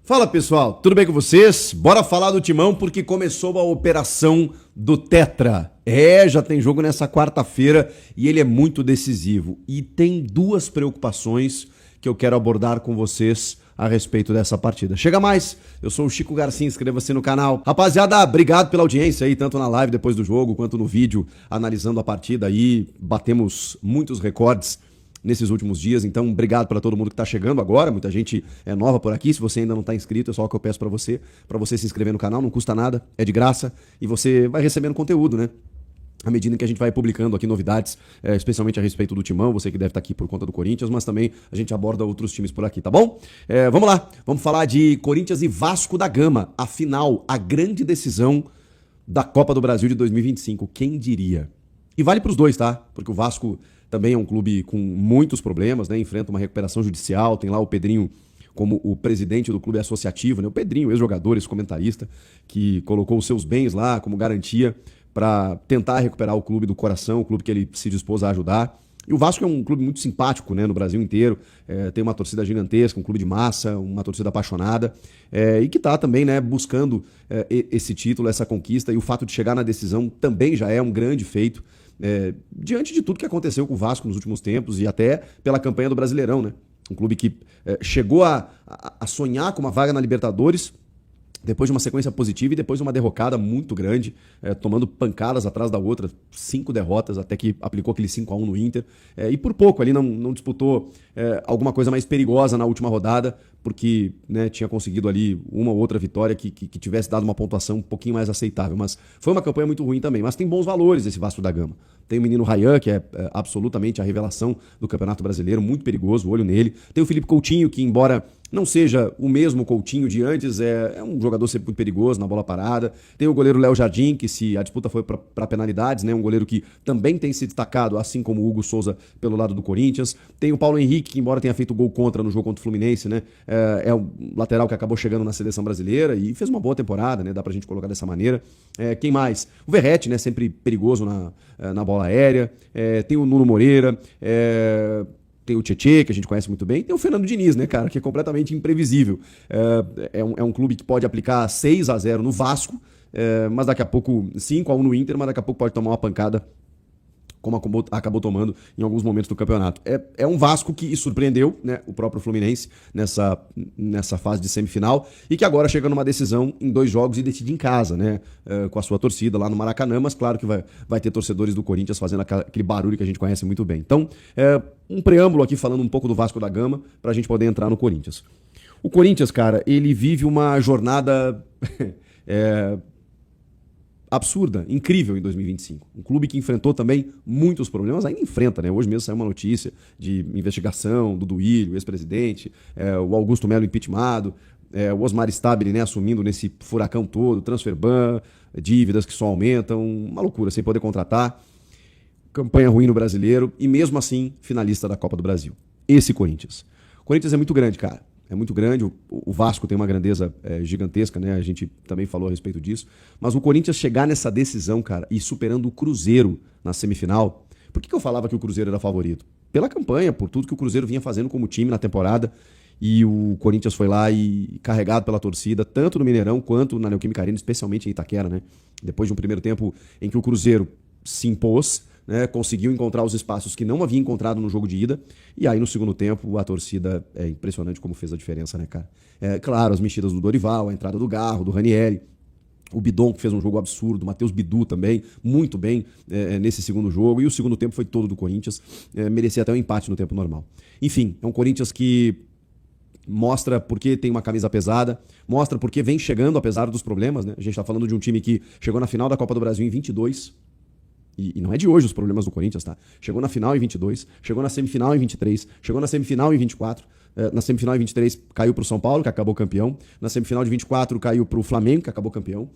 Fala pessoal, tudo bem com vocês? Bora falar do Timão porque começou a operação do Tetra. Já tem jogo nessa quarta-feira e ele é muito decisivo. E tem duas preocupações que eu quero abordar com vocês a respeito dessa partida. Chega mais, eu sou o Chico Garcia, inscreva-se no canal. Rapaziada, obrigado pela audiência aí, tanto na live depois do jogo, quanto no vídeo analisando a partida aí. Batemos muitos recordes nesses últimos dias, então obrigado para todo mundo que está chegando agora, muita gente é nova por aqui, se você ainda não está inscrito, é só o que eu peço para você se inscrever no canal, não custa nada, é de graça, e você vai recebendo conteúdo, né? À medida que a gente vai publicando aqui novidades, especialmente a respeito do Timão, você que deve estar aqui por conta do Corinthians, mas também a gente aborda outros times por aqui, tá bom? Vamos lá, vamos falar de Corinthians e Vasco da Gama, a final, a grande decisão da Copa do Brasil de 2025, quem diria? E vale para os dois, tá? Porque o Vasco também é um clube com muitos problemas, né? Enfrenta uma recuperação judicial, tem lá o Pedrinho como o presidente do clube associativo, né? O Pedrinho, ex-jogador, ex-comentarista, que colocou os seus bens lá como garantia para tentar recuperar o clube do coração, o clube que ele se dispôs a ajudar. E o Vasco é um clube muito simpático, né, no Brasil inteiro, tem uma torcida gigantesca, um clube de massa, uma torcida apaixonada, e que está também, né, buscando esse título, essa conquista, e o fato de chegar na decisão também já é um grande feito, diante de tudo que aconteceu com o Vasco nos últimos tempos e até pela campanha do Brasileirão, né? Um clube que chegou a sonhar com uma vaga na Libertadores, depois de uma sequência positiva e depois de uma derrocada muito grande, tomando pancadas atrás da outra, 5 derrotas, até que aplicou aquele 5-1 no Inter, e por pouco ali não disputou alguma coisa mais perigosa na última rodada, porque, né, tinha conseguido ali uma ou outra vitória que tivesse dado uma pontuação um pouquinho mais aceitável, mas foi uma campanha muito ruim também, mas tem bons valores esse Vasco da Gama. Tem o menino Ryan, que é absolutamente a revelação do Campeonato Brasileiro, muito perigoso, olho nele. Tem o Felipe Coutinho, que embora não seja o mesmo Coutinho de antes, é um jogador sempre muito perigoso na bola parada. Tem o goleiro Léo Jardim, que se a disputa foi para penalidades, né, um goleiro que também tem se destacado, assim como o Hugo Souza pelo lado do Corinthians. Tem o Paulo Henrique, que embora tenha feito gol contra no jogo contra o Fluminense, né, é o lateral que acabou chegando na seleção brasileira e fez uma boa temporada, né, dá pra gente colocar dessa maneira. Quem mais? O Verratti, né, sempre perigoso na bola aérea. Tem o Nuno Moreira, tem o Tietê, que a gente conhece muito bem, tem o Fernando Diniz, né, cara, que é completamente imprevisível. É um clube que pode aplicar 6-0 no Vasco, mas daqui a pouco 5-1 no Inter, mas daqui a pouco pode tomar uma pancada, como acabou tomando em alguns momentos do campeonato. É um Vasco que surpreendeu, né, o próprio Fluminense nessa fase de semifinal e que agora chega numa decisão em 2 jogos e decide em casa, né, com a sua torcida lá no Maracanã, mas claro que vai ter torcedores do Corinthians fazendo aquele barulho que a gente conhece muito bem. Então, um preâmbulo aqui falando um pouco do Vasco da Gama pra gente poder entrar no Corinthians. O Corinthians, cara, ele vive uma jornada absurda, incrível em 2025. Um clube que enfrentou também muitos problemas, ainda enfrenta, né? Hoje mesmo saiu uma notícia de investigação do Duílio, ex-presidente, o Augusto Melo impeachmentado, o Osmar Stabile, né, assumindo nesse furacão todo, transfer ban, dívidas que só aumentam, uma loucura, sem poder contratar, campanha ruim no Brasileiro e mesmo assim finalista da Copa do Brasil. Esse Corinthians. O Corinthians é muito grande, cara. É muito grande, o Vasco tem uma grandeza gigantesca, né? A gente também falou a respeito disso. Mas o Corinthians chegar nessa decisão, cara, e superando o Cruzeiro na semifinal. Por que eu falava que o Cruzeiro era favorito? Pela campanha, por tudo que o Cruzeiro vinha fazendo como time na temporada. E o Corinthians foi lá e carregado pela torcida, tanto no Mineirão quanto na Neoquímica Arena, especialmente em Itaquera, né? Depois de um primeiro tempo em que o Cruzeiro se impôs, né, conseguiu encontrar os espaços que não havia encontrado no jogo de ida, e aí no segundo tempo a torcida é impressionante como fez a diferença, né, cara? Claro, as mexidas do Dorival, a entrada do Garro, do Ranieri, o Bidon que fez um jogo absurdo, o Matheus Bidu também, muito bem nesse segundo jogo, e o segundo tempo foi todo do Corinthians, merecia até um empate no tempo normal. Enfim, é um Corinthians que mostra porque tem uma camisa pesada, mostra porque vem chegando apesar dos problemas, né? A gente tá falando de um time que chegou na final da Copa do Brasil em 22, e não é de hoje os problemas do Corinthians, tá? Chegou na final em 22, chegou na semifinal em 23, chegou na semifinal em 24, na semifinal em 23 caiu pro São Paulo, que acabou campeão, na semifinal de 24 caiu pro Flamengo, que acabou campeão,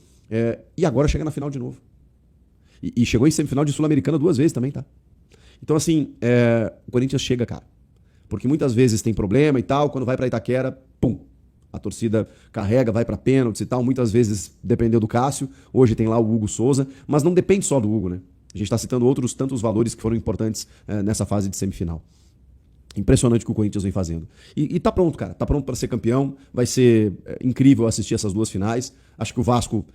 e agora chega na final de novo. E chegou em semifinal de Sul-Americana 2 vezes também, tá? Então assim, o Corinthians chega, cara, porque muitas vezes tem problema e tal, quando vai pra Itaquera, pum, a torcida carrega, vai pra pênaltis e tal, muitas vezes dependeu do Cássio, hoje tem lá o Hugo Souza, mas não depende só do Hugo, né? A gente está citando outros tantos valores que foram importantes nessa fase de semifinal. Impressionante o que o Corinthians vem fazendo. E tá pronto, cara. Tá pronto para ser campeão. Vai ser incrível assistir essas duas finais. Acho que o Vasco.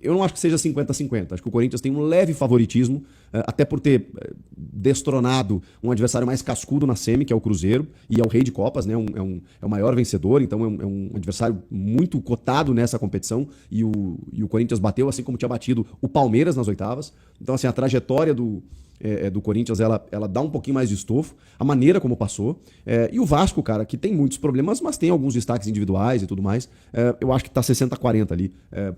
Eu não acho que seja 50-50. Acho que o Corinthians tem um leve favoritismo, até por ter destronado um adversário mais cascudo na semi, que é o Cruzeiro, e é o rei de Copas, né? É o maior vencedor, então é um adversário muito cotado nessa competição. E o Corinthians bateu, assim como tinha batido o Palmeiras nas oitavas. Então, assim, a trajetória do Corinthians, ela dá um pouquinho mais de estofo, a maneira como passou, e o Vasco, cara, que tem muitos problemas, mas tem alguns destaques individuais e tudo mais, eu acho que tá 60-40 ali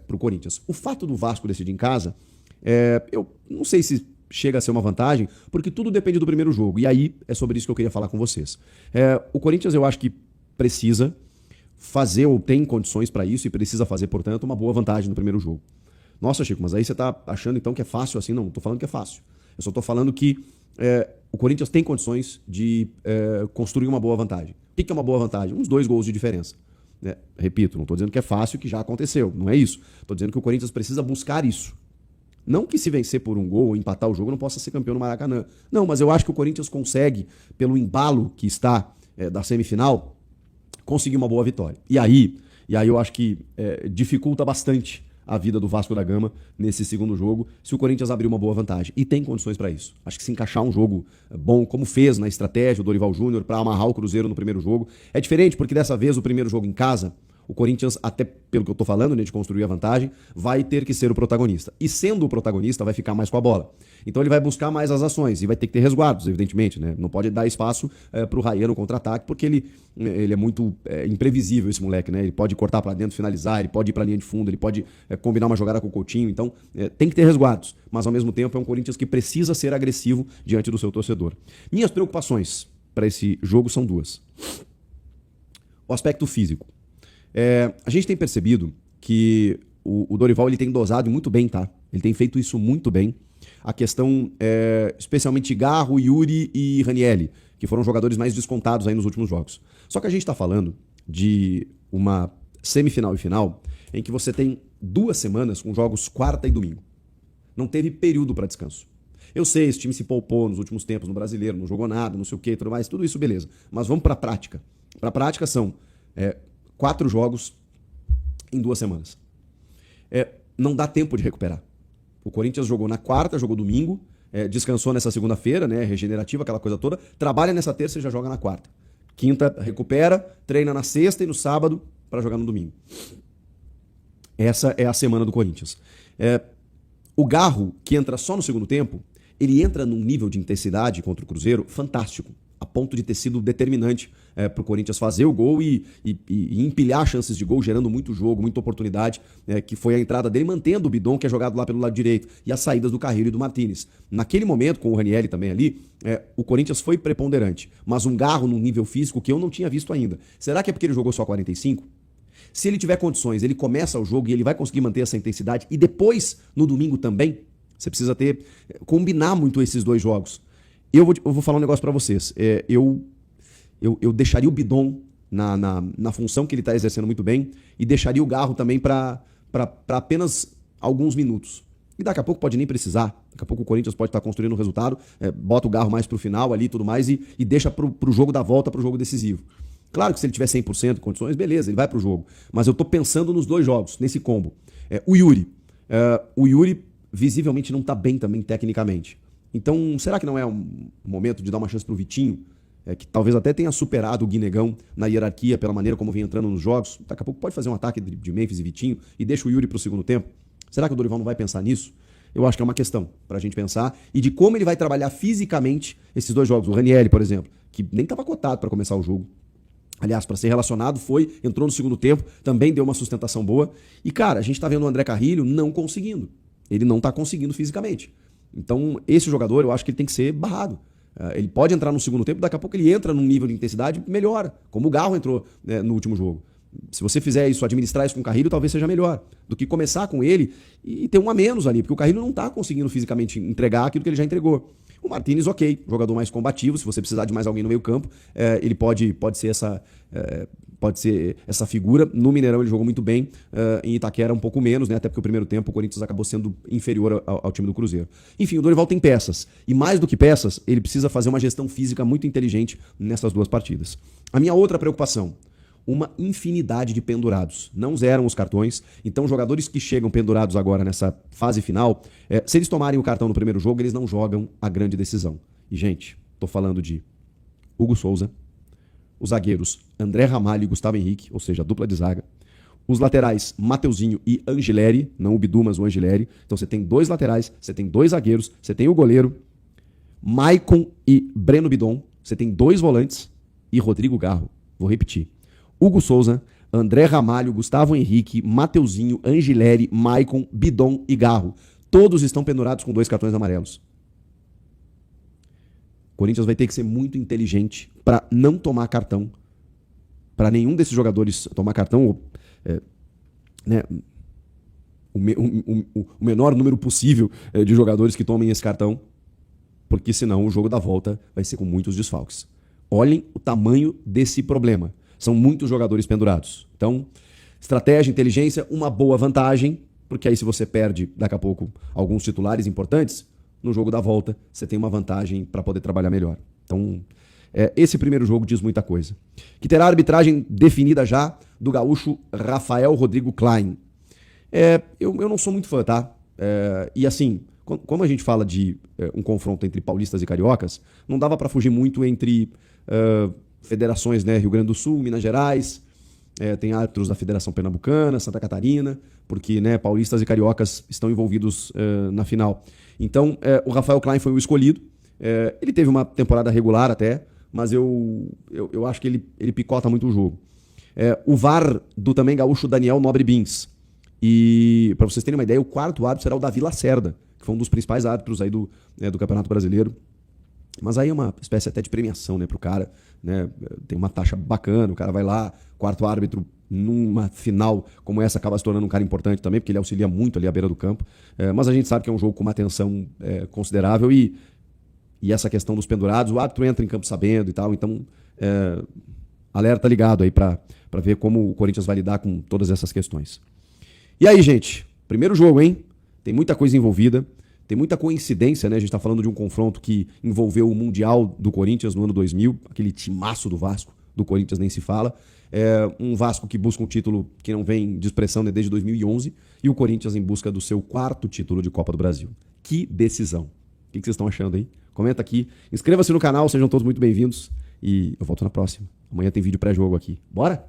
pro Corinthians. O fato do Vasco decidir em casa, eu não sei se chega a ser uma vantagem, porque tudo depende do primeiro jogo, e aí é sobre isso que eu queria falar com vocês. O Corinthians, eu acho que precisa fazer, ou tem condições para isso, e precisa fazer, portanto, uma boa vantagem no primeiro jogo. Nossa, Chico, mas aí você tá achando então que é fácil assim? Não, tô falando que é fácil. Eu só estou falando que o Corinthians tem condições de construir uma boa vantagem. O que é uma boa vantagem? Uns 2 gols de diferença. Repito, não estou dizendo que é fácil, que já aconteceu. Não é isso. Estou dizendo que o Corinthians precisa buscar isso. Não que se vencer por um gol ou empatar o jogo não possa ser campeão no Maracanã. Não, mas eu acho que o Corinthians consegue, pelo embalo que está da semifinal, conseguir uma boa vitória. E aí eu acho que dificulta bastante a vida do Vasco da Gama nesse segundo jogo, se o Corinthians abrir uma boa vantagem. E tem condições para isso. Acho que se encaixar um jogo bom, como fez na estratégia o Dorival Júnior para amarrar o Cruzeiro no primeiro jogo, é diferente, porque dessa vez o primeiro jogo em casa, o Corinthians, até pelo que eu tô falando, né, de construir a vantagem, vai ter que ser o protagonista. E sendo o protagonista, vai ficar mais com a bola. Então ele vai buscar mais as ações e vai ter que ter resguardos, evidentemente, né? Não pode dar espaço pro Raia no contra-ataque, porque ele é muito imprevisível, esse moleque, né? Ele pode cortar para dentro, finalizar, ele pode ir pra linha de fundo, ele pode combinar uma jogada com o Coutinho. Então tem que ter resguardos, mas ao mesmo tempo é um Corinthians que precisa ser agressivo diante do seu torcedor. Minhas preocupações para esse jogo são duas. O aspecto físico. A gente tem percebido que o Dorival ele tem dosado muito bem, tá? Ele tem feito isso muito bem. A questão, especialmente Garro, Yuri e Ranieri, que foram jogadores mais descontados aí nos últimos jogos. Só que a gente está falando de uma semifinal e final em que você tem 2 semanas com jogos quarta e domingo. Não teve período para descanso. Eu sei, esse time se poupou nos últimos tempos no Brasileiro, não jogou nada, não sei o que, tudo mais, tudo isso beleza. Mas vamos para a prática. Para a prática são 4 jogos em 2 semanas. Não dá tempo de recuperar. O Corinthians jogou na quarta, jogou domingo, descansou nessa segunda-feira, né, regenerativa, aquela coisa toda, trabalha nessa terça e já joga na quarta. Quinta recupera, treina na sexta e no sábado para jogar no domingo. Essa é a semana do Corinthians. O Garro, que entra só no segundo tempo, ele entra num nível de intensidade contra o Cruzeiro fantástico, a ponto de ter sido determinante para o Corinthians fazer o gol e empilhar chances de gol, gerando muito jogo, muita oportunidade, que foi a entrada dele, mantendo o Bidon, que é jogado lá pelo lado direito, e as saídas do Carrilho e do Martínez. Naquele momento, com o Ranieri também ali, o Corinthians foi preponderante, mas um Garro num nível físico que eu não tinha visto ainda. Será que é porque ele jogou só 45? Se ele tiver condições, ele começa o jogo e ele vai conseguir manter essa intensidade, e depois, no domingo também, você precisa combinar muito esses 2 jogos. Eu vou falar um negócio pra vocês. Eu deixaria o Bidon na função que ele tá exercendo muito bem e deixaria o Garro também para apenas alguns minutos. E daqui a pouco pode nem precisar. Daqui a pouco o Corinthians pode estar construindo um resultado, bota o Garro mais pro final ali e tudo mais e deixa pro jogo da volta, pro jogo decisivo. Claro que se ele tiver 100% de condições, beleza, ele vai pro jogo. Mas eu tô pensando nos 2 jogos, nesse combo. O Yuri visivelmente não tá bem também tecnicamente. Então, será que não é um momento de dar uma chance pro Vitinho, que talvez até tenha superado o Guinegão na hierarquia pela maneira como vem entrando nos jogos? Daqui a pouco pode fazer um ataque de Memphis e Vitinho e deixa o Yuri pro segundo tempo. Será que o Dorival não vai pensar nisso? Eu acho que é uma questão pra gente pensar e de como ele vai trabalhar fisicamente esses 2 jogos. O Ranieri, por exemplo, que nem estava cotado para começar o jogo. Aliás, para ser relacionado, entrou no segundo tempo, também deu uma sustentação boa. E, cara, a gente tá vendo o André Carrilho não conseguindo. Ele não tá conseguindo fisicamente. Então, esse jogador, eu acho que ele tem que ser barrado. Ele pode entrar no segundo tempo, daqui a pouco ele entra num nível de intensidade melhor, como o Garro entrou no último jogo. Se você fizer isso, administrar isso com o Carrilho, talvez seja melhor do que começar com ele e ter um a menos ali, porque o Carrilho não tá conseguindo fisicamente entregar aquilo que ele já entregou. O Martínez, ok, jogador mais combativo, se você precisar de mais alguém no meio campo, ele pode ser pode ser essa figura. No Mineirão ele jogou muito bem, em Itaquera um pouco menos, né? Até porque o primeiro tempo o Corinthians acabou sendo inferior ao time do Cruzeiro. Enfim, o Dorival tem peças. E mais do que peças, ele precisa fazer uma gestão física muito inteligente nessas duas partidas. A minha outra preocupação, uma infinidade de pendurados. Não zeram os cartões, então jogadores que chegam pendurados agora nessa fase final, se eles tomarem o cartão no primeiro jogo, eles não jogam a grande decisão. E, gente, tô falando de Hugo Souza, os zagueiros André Ramalho e Gustavo Henrique, ou seja, a dupla de zaga, os laterais Mateuzinho e Angileri, não o Bidu, mas o Angileri. Então você tem 2 laterais, você tem 2 zagueiros, você tem o goleiro, Maicon e Breno Bidon, você tem 2 volantes e Rodrigo Garro. Vou repetir. Hugo Souza, André Ramalho, Gustavo Henrique, Mateuzinho, Angileri, Maicon, Bidon e Garro. Todos estão pendurados com 2 cartões amarelos. O Corinthians vai ter que ser muito inteligente para não tomar cartão, para nenhum desses jogadores tomar cartão, né, o menor número possível de jogadores que tomem esse cartão, porque senão o jogo da volta vai ser com muitos desfalques. Olhem o tamanho desse problema. São muitos jogadores pendurados. Então, estratégia, inteligência, uma boa vantagem, porque aí se você perde daqui a pouco alguns titulares importantes, no jogo da volta você tem uma vantagem para poder trabalhar melhor. Então, esse primeiro jogo diz muita coisa. Que terá a arbitragem definida já do gaúcho Rafael Rodrigo Klein. Eu não sou muito fã, tá? E assim, como a gente fala de um confronto entre paulistas e cariocas, não dava para fugir muito entre federações, né? Rio Grande do Sul, Minas Gerais, tem árbitros da Federação Pernambucana, Santa Catarina, porque, né, paulistas e cariocas estão envolvidos na final. Então, o Rafael Klein foi o escolhido. Ele teve uma temporada regular até, mas eu acho que ele picota muito o jogo. O VAR do também gaúcho Daniel Nobre Bins. E, para vocês terem uma ideia, o quarto árbitro será o Davi Lacerda, que foi um dos principais árbitros aí do Campeonato Brasileiro. Mas aí é uma espécie até de premiação, né, pro cara, né? Tem uma taxa bacana, o cara vai lá, quarto árbitro, numa final como essa, acaba se tornando um cara importante também, porque ele auxilia muito ali à beira do campo. Mas a gente sabe que é um jogo com uma tensão considerável e essa questão dos pendurados, o árbitro entra em campo sabendo e tal, então alerta ligado aí para ver como o Corinthians vai lidar com todas essas questões. E aí, gente, primeiro jogo, hein? Tem muita coisa envolvida. Tem muita coincidência, né? A gente está falando de um confronto que envolveu o Mundial do Corinthians no ano 2000, aquele timaço do Vasco, do Corinthians nem se fala. Um Vasco que busca um título que não vem de expressão, né, desde 2011, e o Corinthians em busca do seu 4º título de Copa do Brasil. Que decisão! O que vocês estão achando aí? Comenta aqui, inscreva-se no canal, sejam todos muito bem-vindos e eu volto na próxima. Amanhã tem vídeo pré-jogo aqui. Bora?